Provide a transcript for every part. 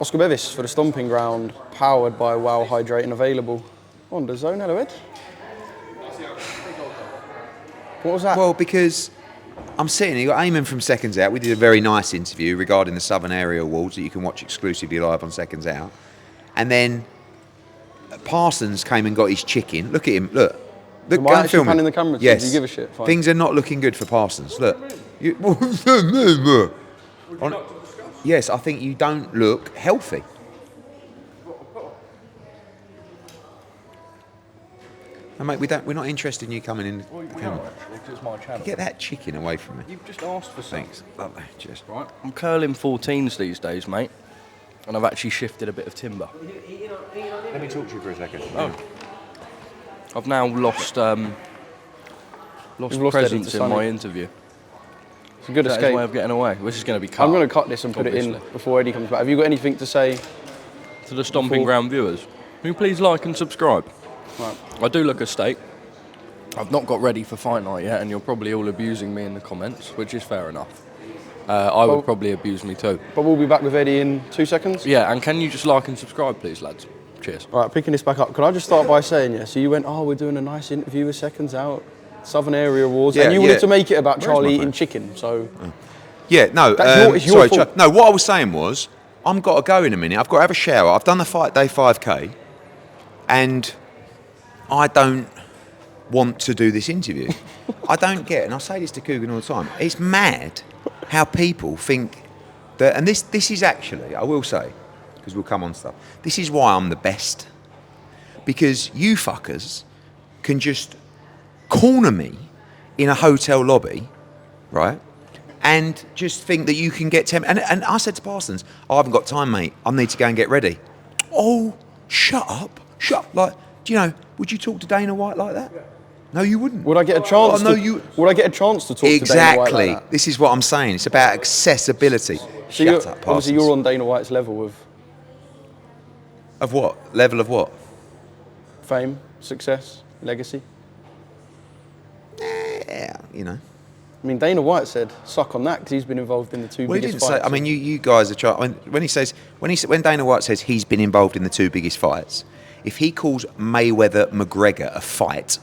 Oscar Bevis for the Stomping Ground, powered by Wow Hydrate and available on DAZN. Hello, Ed. What was that? Well, because I'm sitting here, Eamon from Seconds Out. We did a very nice interview regarding the Southern Area Awards that you can watch exclusively live on Seconds Out. And then Parsons came and got his chicken. Look at him, look. Look, Am I actually panning the camera? Yes. Do you give a shit? Fine. Things are not looking good for Parsons. Look. Yes, I think you don't look healthy. No, mate, we're not interested in you coming in. Well, we are actually, because it's my channel. Get that chicken away from me. You've just asked for something. Thanks. Lovely. Cheers. Right. I'm curling 14s these days, mate. And I've actually shifted a bit of timber. Let me talk to you for a second. Oh. I've now lost lost presence Eddie to in my Sonny. interview. It's a good Is that his escape. way of getting away? This is going to be cut. I'm going to cut this and put it in obviously. before Eddie comes back. Have you got anything to say? To the Stomping Ground viewers, will you please like and subscribe? Right. I do look a steak. I've not got ready for fight night yet, and you're probably all abusing me in the comments, which is fair enough. I would probably abuse me too. But we'll be back with Eddie in 2 seconds. Yeah, and can you just like and subscribe, please, lads? Cheers. All right, picking this back up. Can I just start by saying, yeah, so you went, we're doing a nice interview with Seconds Out, Southern Area Awards, and you wanted to make it about Where's Charlie my eating phone? chicken, so... Yeah, no, It's your fault. no, what I was saying was, I'm got to go in a minute. I've got to have a shower. I've done the Fight Day 5K, and I don't want to do this interview. I don't get, and I say this to Coogan all the time, it's mad how people think that, and this is actually, I will say, because we'll come on stuff, this is why I'm the best. Because you fuckers can just corner me in a hotel lobby, right? And just think that you can get 10... And I said to Parsons, I haven't got time, mate. I need to go and get ready. Oh, shut up. Shut up. Like, do you know, would you talk to Dana White like that? No, you wouldn't. Would I get a chance Would I get a chance to talk to Dana White Exactly. like that? This is what I'm saying. It's about accessibility. So Shut up, Parsons. obviously you're on Dana White's level of Of what? Level of what? fame, success, legacy. Yeah, you know. I mean, Dana White said, suck on that, because he's been involved in the two Well, he biggest didn't say. fights. I mean, you guys are trying. When Dana White says he's been involved in the two biggest fights, if he calls Mayweather McGregor a fight,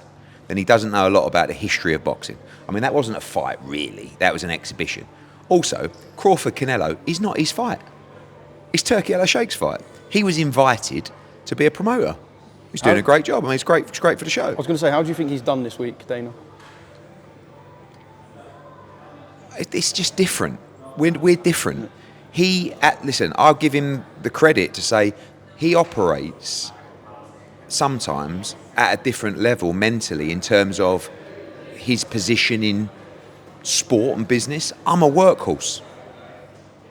then he doesn't know a lot about the history of boxing. I mean, that wasn't a fight really. That was an exhibition. Also, Crawford Canelo is not his fight. It's Turkey Al Sheikh's fight. He was invited to be a promoter. He's doing a great job. I mean, it's great for the show. I was going to say, how do you think he's done this week, Dana? It's just different. We're different. Listen, I'll give him the credit to say he operates sometimes at a different level mentally in terms of his position in sport and business. I'm a workhorse.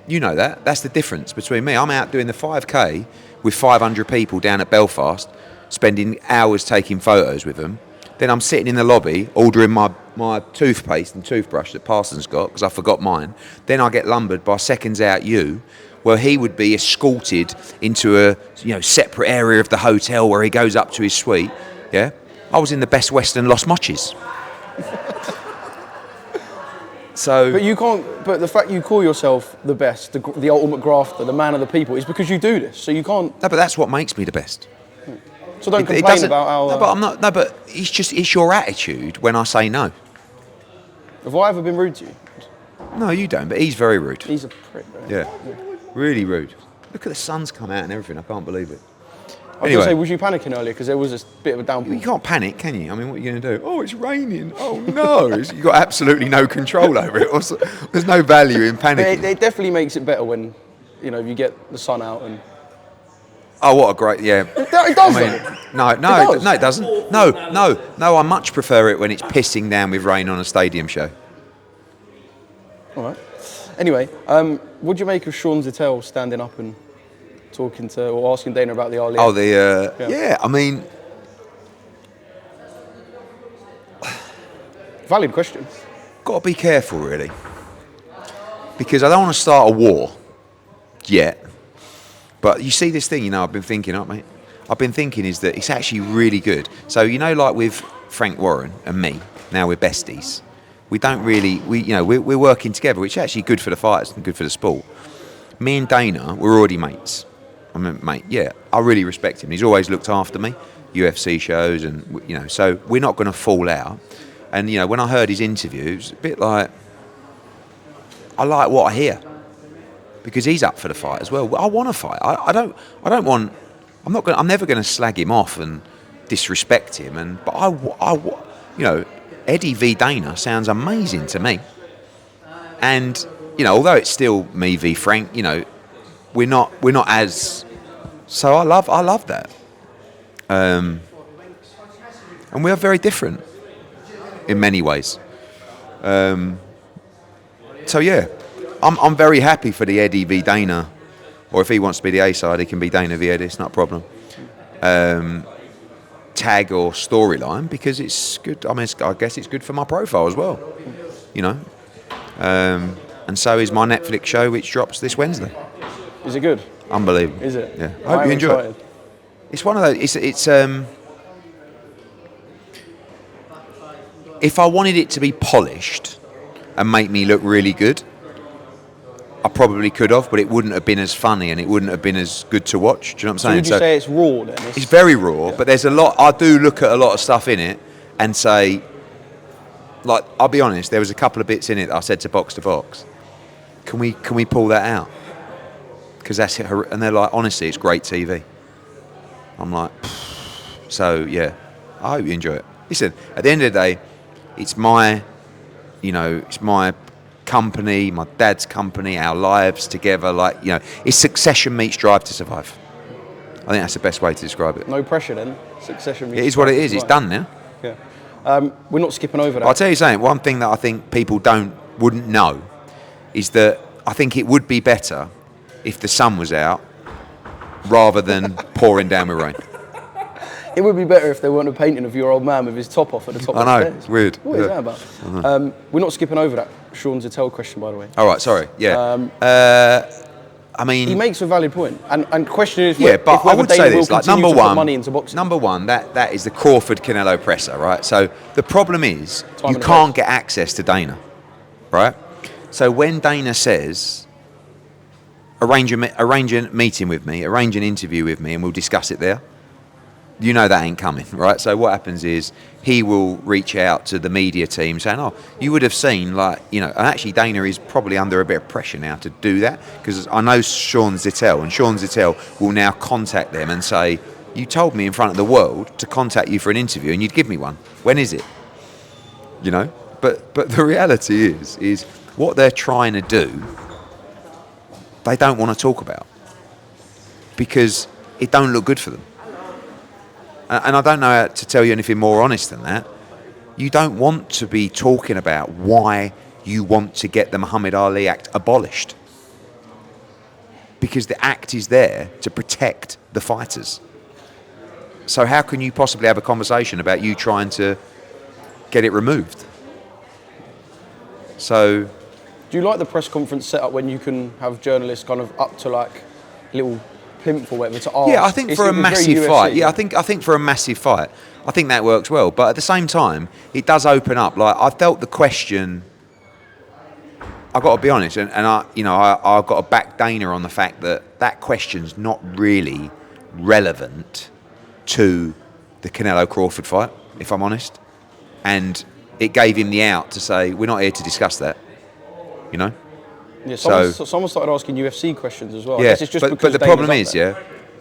You know that. That's the difference between me. I'm out doing the 5K with 500 people down at Belfast, spending hours taking photos with them. Then I'm sitting in the lobby ordering my toothpaste and toothbrush that Parsons got because I forgot mine. Then I get lumbered by Seconds Out you, where he would be escorted into a separate area of the hotel where he goes up to his suite. Yeah, I was in the Best Western Los Mochis. So, But you can't. But the fact you call yourself the best, the ultimate grafter, the man of the people, is because you do this. So you can't. no, but that's what makes me the best. So don't It complain doesn't- about our. No, but I'm not. No, but it's your attitude when I say no. Have I ever been rude to you? No, you don't. But he's very rude. He's a prick. Right? Yeah, really rude. Look at the sun's come out and everything. I can't believe it. I was going to say, was you panicking earlier because there was a bit of a downpour? You can't panic, can you? I mean, what are you going to do? Oh, it's raining. Oh no, you've got absolutely no control over it. There's no value in panicking. It definitely makes it better when, you get the sun out and. Oh, what a great, yeah. It doesn't. I mean, no, it doesn't. No, I much prefer it when it's pissing down with rain on a stadium show. All right. Anyway, what do you make of Sean Zittel standing up and talking to or asking Dana about the Ali? Oh, yeah. I mean, Valid question. got to be careful, really, because I don't want to start a war yet. But you see this thing, I've been thinking, is that it's actually really good. So, like with Frank Warren and me, now we're besties. We don't really, we're working together, which is actually good for the fighters and good for the sport. Me and Dana, we're already mates. I mean, mate, yeah, I really respect him. He's always looked after me, UFC shows, and so we're not going to fall out. And when I heard his interview, it was a bit like, I like what I hear, because he's up for the fight as well. I want to fight. I'm never going to slag him off and disrespect him. But Eddie v Dana sounds amazing to me. And although it's still me v Frank, we're not as. So I love that. And we are very different in many ways. So yeah, I'm very happy for the Eddie v Dana, or if he wants to be the A side, he can be Dana v Eddie. It's not a problem. Tag or storyline, because it's good. I mean, I guess it's good for my profile as well. And so is my Netflix show, which drops this Wednesday. Is it good? Unbelievable. Is it? Yeah. I hope you enjoy it. It's one of those. It's if I wanted it to be polished and make me look really good, I probably could have, but it wouldn't have been as funny and it wouldn't have been as good to watch. Do you know what I'm saying? Would you say it's raw then? It's very raw, but there's a lot. I do look at a lot of stuff in it and say, like, I'll be honest, there was a couple of bits in it that I said to Box, can we pull that out? Because that's it. And they're like, honestly, it's great TV. I'm like, so yeah, I hope you enjoy it. Listen, at the end of the day, it's my company, my dad's company, our lives together. Like, it's Succession meets Drive to Survive. I think that's the best way to describe it. No pressure then. Succession meets. It is what it is. It's done now. Yeah. We're not skipping over that. I'll tell you something. One thing that I think people wouldn't know is that I think it would be better if the sun was out rather than pouring down with rain. It would be better if there weren't a painting of your old man with his top off at the top of the stairs. I know, it's weird. What is that about? We're not skipping over that Sean Zettel question, by the way. All right, sorry. Yeah. I mean, he makes a valid point, and the question is, yeah, but I would say this: like number one, money into boxing. Number one, that is the Crawford Canelo presser, right? So the problem is you can't get access to Dana, right? So when Dana says, arrange a meeting with me, arrange an interview with me, and we'll discuss it there, that ain't coming, right? So what happens is he will reach out to the media team saying, oh, you would have seen, and actually Dana is probably under a bit of pressure now to do that, because I know Sean Zettel, and Sean Zettel will now contact them and say, you told me in front of the world to contact you for an interview and you'd give me one. When is it? But the reality is what they're trying to do, they don't want to talk about, because it don't look good for them. And I don't know how to tell you anything more honest than that. You don't want to be talking about why you want to get the Muhammad Ali Act abolished, because the act is there to protect the fighters. So how can you possibly have a conversation about you trying to get it removed? So, do you like the press conference setup when you can have journalists kind of up to like little plinth or whatever to ask? Yeah, I think for a massive fight. Yeah, I think for a massive fight, I think that works well. But at the same time, it does open up. Like, I felt the question. I've got to be honest, and I've got to back Dana on the fact that question's not really relevant to the Canelo Crawford fight, if I'm honest. And it gave him the out to say, we're not here to discuss that. Yeah, someone started asking UFC questions as well. Yeah, I guess it's just but the problem is,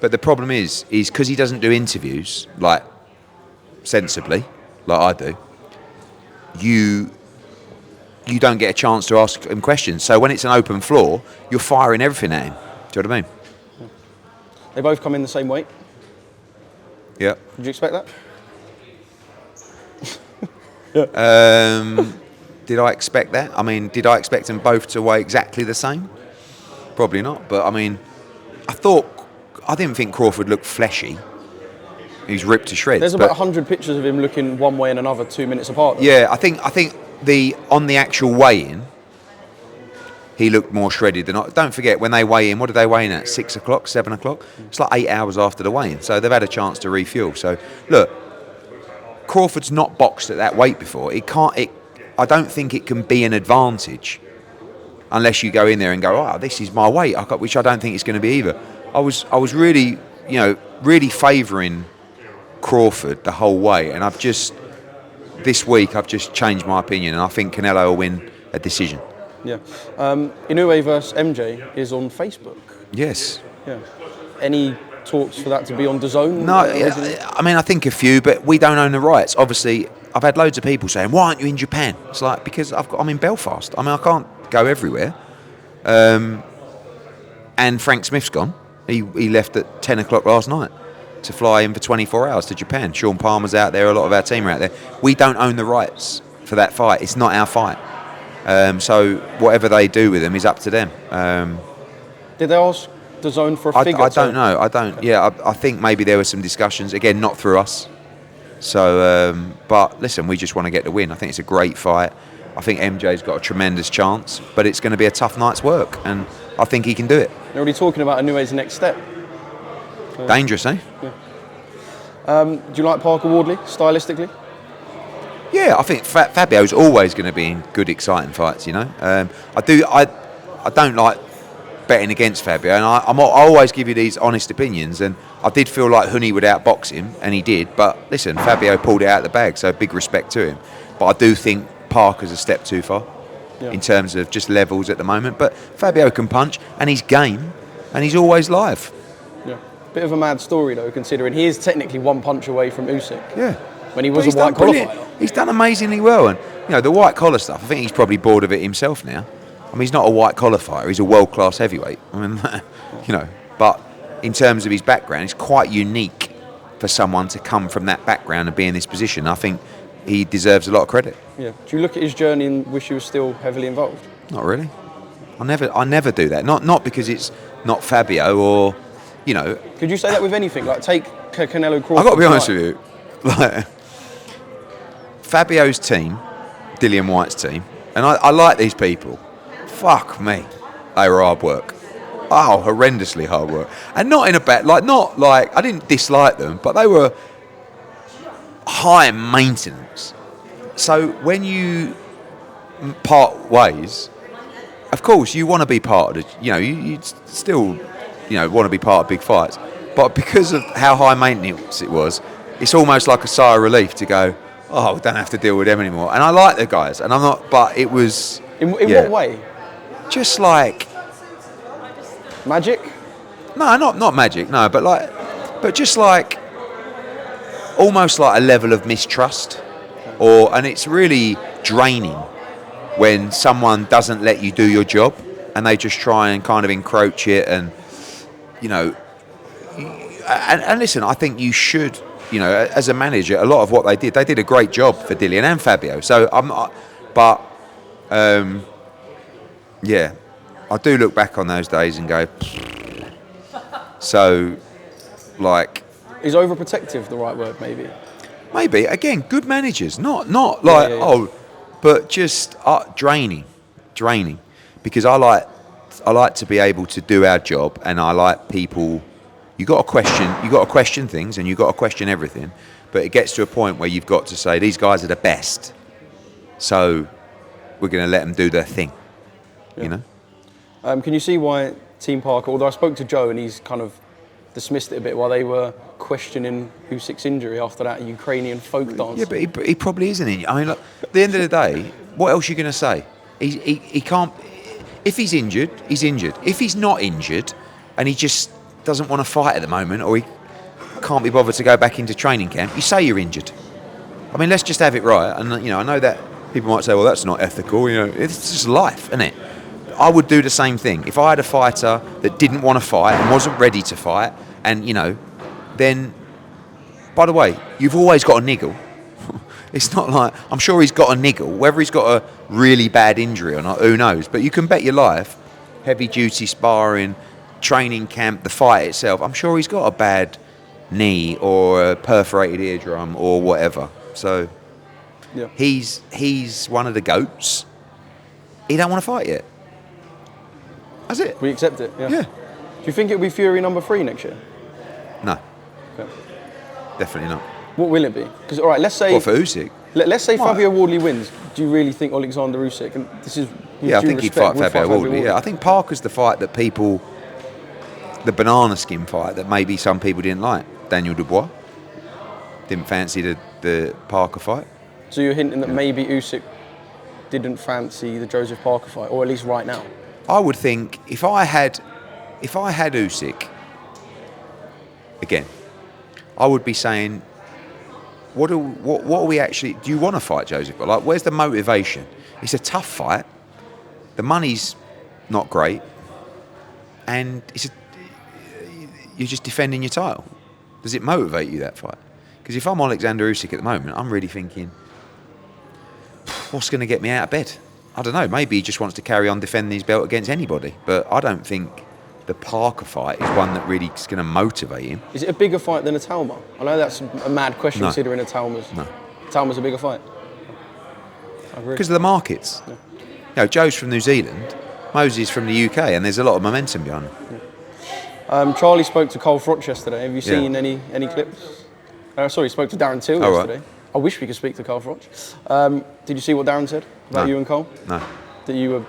but the problem is because he doesn't do interviews like sensibly, like I do. You don't get a chance to ask him questions. So when it's an open floor, you're firing everything at him. Do you know what I mean? They both come in the same weight. Yeah. Did you expect that? Did I expect that? I mean, did I expect them both to weigh exactly the same? Probably not. But I mean, I didn't think Crawford looked fleshy. He's ripped to shreds. There's about 100 pictures of him looking one way and another 2 minutes apart. Though. Yeah, I think on the actual weigh-in, he looked more shredded than I. Don't forget, when they weigh in, what do they weigh in at? 6 o'clock, 7 o'clock? It's like 8 hours after the weigh-in. So they've had a chance to refuel. So, look, Crawford's not boxed at that weight before. I don't think it can be an advantage unless you go in there and go, oh, this is my weight, which I don't think it's going to be either. I was really, really favouring Crawford the whole way, and this week I've just changed my opinion, and I think Canelo will win a decision. Yeah. Inoue versus MJ is on Facebook. Yes. Yeah. Any talks for that to be on DAZN? No, I mean, I think a few, but we don't own the rights. Obviously, I've had loads of people saying, "Why aren't you in Japan?" It's like, because I'm in Belfast. I mean, I can't go everywhere. And Frank Smith's gone. He left at 10 o'clock last night to fly in for 24 hours to Japan. Sean Palmer's out there. A lot of our team are out there. We don't own the rights for that fight. It's not our fight. So whatever they do with them is up to them. Did they ask DAZN for a figure? I don't know. I don't. Yeah, I think maybe there were some discussions. Again, not through us. So, but listen, we just want to get the win. I think it's a great fight. I think MJ's got a tremendous chance, but it's going to be a tough night's work, and I think he can do it. They're already talking about Inoue's next step. Dangerous, eh? Yeah. Do you like Parker Wardley, stylistically? Yeah, I think Fabio's always going to be in good, exciting fights, I don't like betting against Fabio, and I always give you these honest opinions, and I did feel like Huni would outbox him, and he did, but listen, Fabio pulled it out of the bag, so big respect to him. But I do think Parker's a step too far in terms of just levels at the moment, but Fabio can punch, and he's game, and he's always live. Yeah. Bit of a mad story, though, considering he is technically one punch away from Usyk. Yeah. When he was a white collar fighter. He's done amazingly well, and the white collar stuff, I think he's probably bored of it himself now. I mean, he's not a white collar fighter, he's a world-class heavyweight. I mean, but in terms of his background, it's quite unique for someone to come from that background and be in this position. I think he deserves a lot of credit. Yeah. Do you look at his journey and wish he was still heavily involved? Not really. I never do that. Not because it's not Fabio or, Could you say that with anything? Like, take Canelo Crawford. I've got to be honest with you. Like, Fabio's team, Dillian White's team, and I like these people. Fuck me, they were hard work. Oh, horrendously hard work, and not in a bad not like I didn't dislike them, but they were high maintenance. So when you part ways, of course you want to be part of the, you still want to be part of big fights, but because of how high maintenance it was, it's almost like a sigh of relief to go, oh, we don't have to deal with them anymore. And I like the guys, and I'm not, but it was... In what way? Just like... Magic? No, not magic, no, but just like, almost like a level of mistrust. And it's really draining when someone doesn't let you do your job, and they just try and kind of encroach it, and, and listen, I think you should... as a manager, a lot of what they did a great job for Dillian and Fabio. So I do look back on those days and go, so, like... Is overprotective the right word, maybe? Maybe. Again, good managers. Not like, but just draining. Because I like to be able to do our job, and I like people... You got to question things, and you got to question everything. But it gets to a point where you've got to say, these guys are the best, so we're going to let them do their thing. Can you see why Team Parker? Although I spoke to Joe, and he's kind of dismissed it a bit while they were questioning Usyk's injury after that Ukrainian folk dance. Yeah, but he probably isn't injured. I mean, look, at the end of the day, what else are you going to say? He can't. If he's injured, he's injured. If he's not injured, and he just doesn't want to fight at the moment, or he can't be bothered to go back into training camp, you say you're injured. I mean, let's just have it right. And I know that people might say, well, that's not ethical. It's just life, isn't it? I would do the same thing. If I had a fighter that didn't want to fight and wasn't ready to fight, and then, by the way, you've always got a niggle. It's not like, I'm sure he's got a niggle. Whether he's got a really bad injury or not, who knows? But you can bet your life, heavy duty sparring, training camp, the fight itself, I'm sure he's got a bad knee or a perforated eardrum or whatever. So he's one of the GOATs. He don't want to fight yet. That's it. We accept it. Yeah. Do you think it'll be Fury number 3 next year? No. Okay. Definitely not. What will it be? Because all right, let's say for Usyk. Let's say Fabio Wardley wins. Do you really think Oleksandr Usyk? And this is I think he'd fight Fabio Wardley. Yeah, I think Parker's the fight that people the banana skin fight that maybe some people didn't like. Daniel Dubois didn't fancy the Parker fight. So you're hinting that maybe Usyk didn't fancy the Joseph Parker fight, or at least right now? I would think if I had Usyk again, I would be saying, what are we actually? Do you want to fight Joseph? Like, where's the motivation? It's a tough fight. The money's not great, and you're just defending your title. Does it motivate you, that fight? Because if I'm Oleksandr Usyk at the moment, I'm really thinking, what's going to get me out of bed? I don't know. Maybe he just wants to carry on defending his belt against anybody. But I don't think the Parker fight is one that really is going to motivate him. Is it a bigger fight than a Talma? I know that's a mad question considering a Talma's. No. Talma's a bigger fight. I agree. Because of the markets. Yeah. You know, Joe's from New Zealand, Mosey's from the UK, and there's a lot of momentum behind him. Yeah. Charlie spoke to Cole Froch yesterday. Have you seen any clips? Sorry, he spoke to Darren Till yesterday. Right. I wish we could speak to Cole Froch. Did you see what Darren said about you and Cole? No. That you were...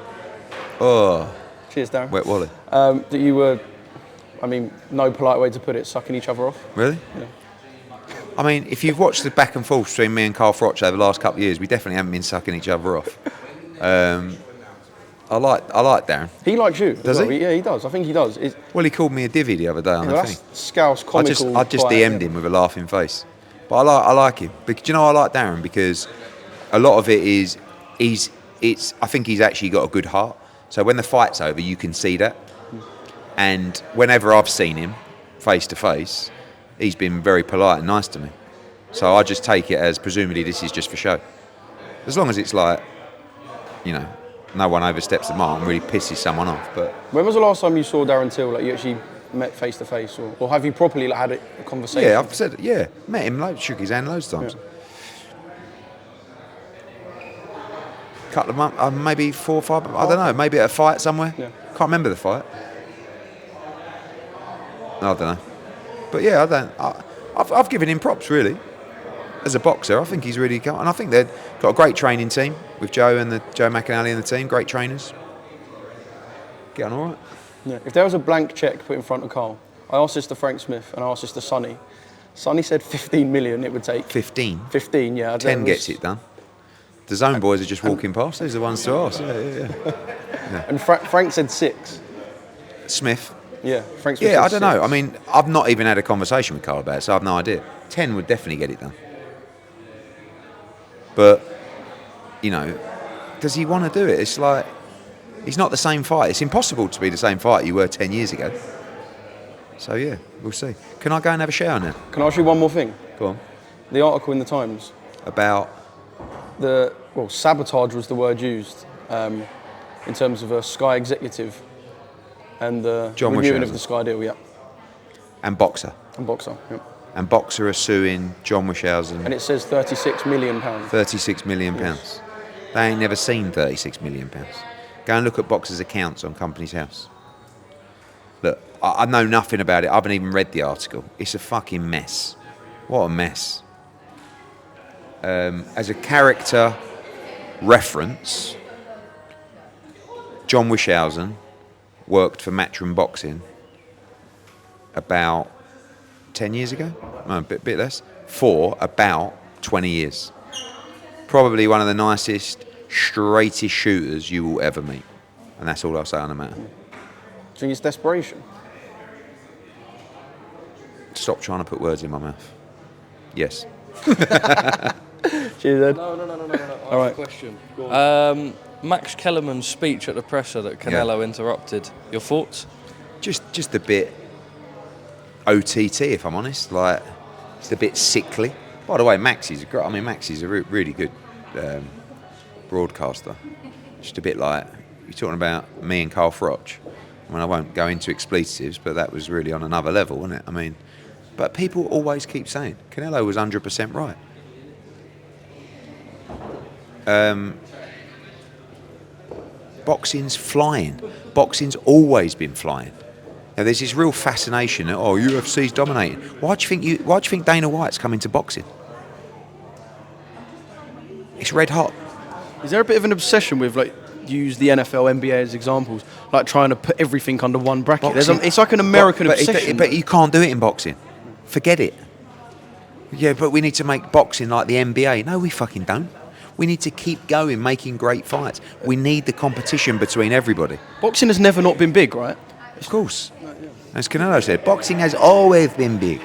Oh. Cheers, Darren. Wet Wally. That you were, I mean, no polite way to put it, sucking each other off. Really? Yeah. I mean, if you've watched the back and forth between me and Carl Froch over the last couple of years, we definitely haven't been sucking each other off. I like Darren. He likes you. Does he? Yeah, he does. I think he does. Well, he called me a divvy the other day on the thing. Scouse comical. I just DM'd him with a laughing face. But I like him. Because, do you know, I like Darren because a lot of it is I think he's actually got a good heart. So when the fight's over, you can see that. And whenever I've seen him face to face, he's been very polite and nice to me. So I just take it as presumably this is just for show. As long as it's like, you know, no one oversteps the mark and really pisses someone off. But when was the last time you saw Darren Till? Like you actually met face to face, or have you properly had a conversation? Yeah, I've said it. Yeah, met him, shook his hand loads of times. Yeah. Couple of months, maybe 4 or 5. I don't know. Maybe at a fight somewhere. Yeah. Can't remember the fight. I don't know. But yeah, I've given him props really. As a boxer, I think he's really got, and I think they've got a great training team with Joe and Joe McAnally and the team. Great trainers. Get on all right. Yeah. If there was a blank cheque put in front of Carl, I asked this to Frank Smith and I asked this to Sonny. Sonny said 15 million it would take. 15? 15, yeah. 10 gets it done. The DAZN boys are just walking past. Those are the ones to ask. Yeah. And Frank said 6. Smith? Yeah, Frank Smith said said I don't 6. know. I mean, I've not even had a conversation with Carl about it, so I've no idea. 10 would definitely get it done. But, you know, does he want to do it? It's like, it's not the same fight. It's impossible to be the same fight you were 10 years ago. So, yeah, we'll see. Can I go and have a shower now? Can I ask you one more thing? Go on. The article in the Times. About? Sabotage was the word used in terms of a Sky executive and the reviewing of the Sky deal, yeah. And Boxer. Yeah. And Boxer are suing John Wishausen. And it says £36 million. £36 million. Yes. They ain't never seen £36 million. Go and look at Boxer's accounts on Company's House. Look, I know nothing about it. I haven't even read the article. It's a fucking mess. What a mess. As a character reference, John Wishausen worked for Matchroom Boxing about 10 years ago, no, a bit less, for about 20 years. Probably one of the nicest, straightest shooters you will ever meet. And that's all I'll say on the matter. Do you think it's desperation? Stop trying to put words in my mouth. Yes. Cheers, Ed. No. All right. Question. Max Kellerman's speech at the presser that Canelo interrupted. Your thoughts? Just a bit OTT, if I'm honest. Like, it's a bit sickly. By the way, Max is a really good broadcaster. Just a bit like, you're talking about me and Carl Froch. I mean, I won't go into expletives, but that was really on another level, wasn't it? I mean, but people always keep saying Canelo was 100% right. Boxing's flying. Boxing's always been flying. Now, there's this real fascination that, UFC's dominating. Why do you think Dana White's coming to boxing? It's red hot. Is there a bit of an obsession with like use the NFL, NBA as examples, like trying to put everything under one bracket. Boxing- It's like an American obsession. But you can't do it in boxing. Forget it. Yeah, but we need to make boxing like the NBA. No, we fucking don't. We need to keep going, making great fights. We need the competition between everybody. Boxing has never not been big, right? Of course. As Canelo said, boxing has always been big.